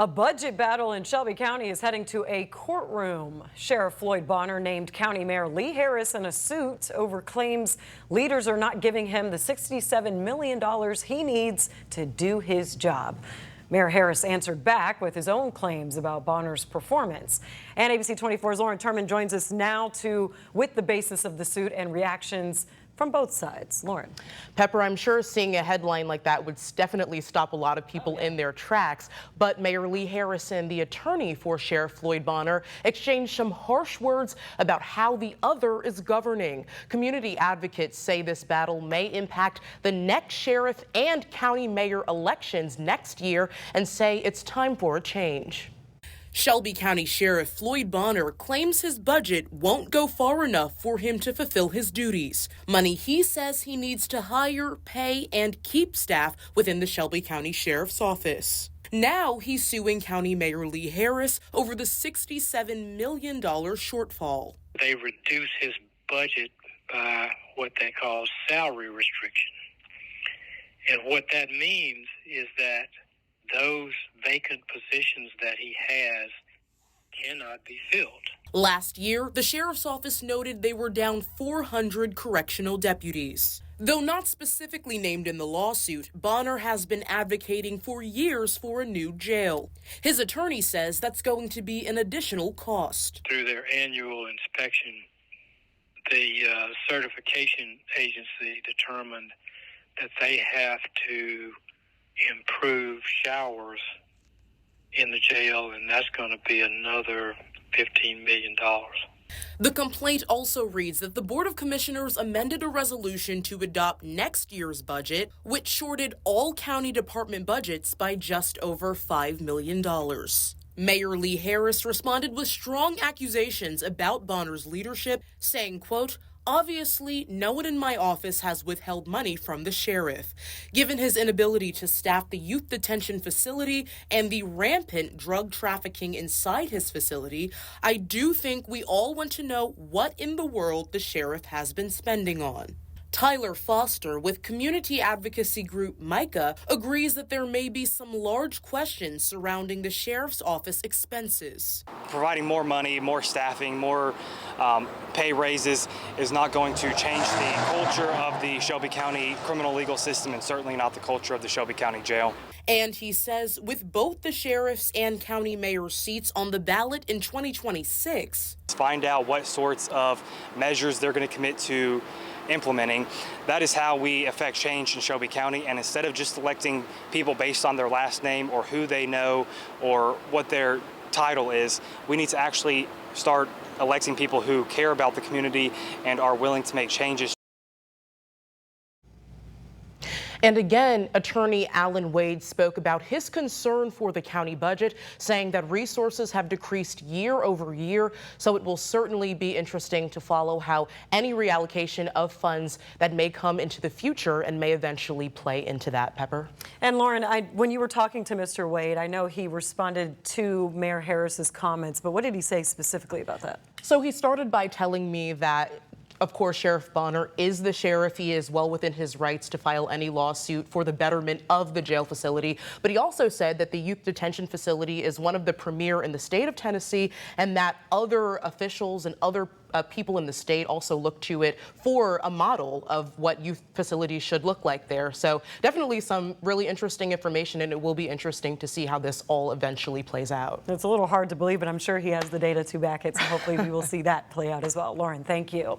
A budget battle in Shelby County is heading to a courtroom. Sheriff Floyd Bonner named County Mayor Lee Harris in a suit over claims leaders are not giving him the $67 million he needs to do his job. Mayor Harris answered back with his own claims about Bonner's performance. And ABC 24's Lauren Turman joins us now with the basis of the suit and reactions from both sides. Lauren. Pepper, I'm sure seeing a headline like that would definitely stop a lot of people in their tracks. But Mayor Lee Harrison, the attorney for Sheriff Floyd Bonner, exchanged some harsh words about how the other is governing. Community advocates say this battle may impact the next sheriff and county mayor elections next year and say it's time for a change. Shelby County Sheriff Floyd Bonner claims his budget won't go far enough for him to fulfill his duties. Money he says he needs to hire, pay, and keep staff within the Shelby County Sheriff's Office. Now he's suing County Mayor Lee Harris over the $67 million shortfall. They reduce his budget by what they call salary restriction. And what that means is that those vacant positions that he has cannot be filled. Last year, the sheriff's office noted they were down 400 correctional deputies. Though not specifically named in the lawsuit, Bonner has been advocating for years for a new jail. His attorney says that's going to be an additional cost. Through their annual inspection, the certification agency determined that they have to improve showers in the jail, and that's going to be another $15 million. The complaint also reads that the Board of Commissioners amended a resolution to adopt next year's budget, which shorted all county department budgets by just over $5 million. Mayor Lee Harris responded with strong accusations about Bonner's leadership, saying, quote, "Obviously, no one in my office has withheld money from the sheriff. Given his inability to staff the youth detention facility and the rampant drug trafficking inside his facility, I do think we all want to know what in the world the sheriff has been spending on." Tyler Foster with community advocacy group Micah agrees that there may be some large questions surrounding the sheriff's office expenses. Providing more money, more staffing, more pay raises is not going to change the culture of the Shelby County criminal legal system, and certainly not the culture of the Shelby County Jail. And he says with both the sheriff's and county mayor's seats on the ballot in 2026, find out what sorts of measures they're going to commit to implementing. That is how we affect change in Shelby County. And instead of just electing people based on their last name or who they know or what their title is, we need to actually start electing people who care about the community and are willing to make changes. And again, attorney Alan Wade spoke about his concern for the county budget, saying that resources have decreased year over year. So it will certainly be interesting to follow how any reallocation of funds that may come into the future and may eventually play into that. Pepper. And Lauren, when you were talking to Mr. Wade, I know he responded to Mayor Harris's comments, but what did he say specifically about that? So he started by telling me that, of course, Sheriff Bonner is the sheriff. He is well within his rights to file any lawsuit for the betterment of the jail facility. But he also said that the youth detention facility is one of the premier in the state of Tennessee, and that other officials and other people in the state also look to it for a model of what youth facilities should look like there. So definitely some really interesting information, and it will be interesting to see how this all eventually plays out. It's a little hard to believe, but I'm sure he has the data to back it, so hopefully we will see that play out as well. Lauren, thank you.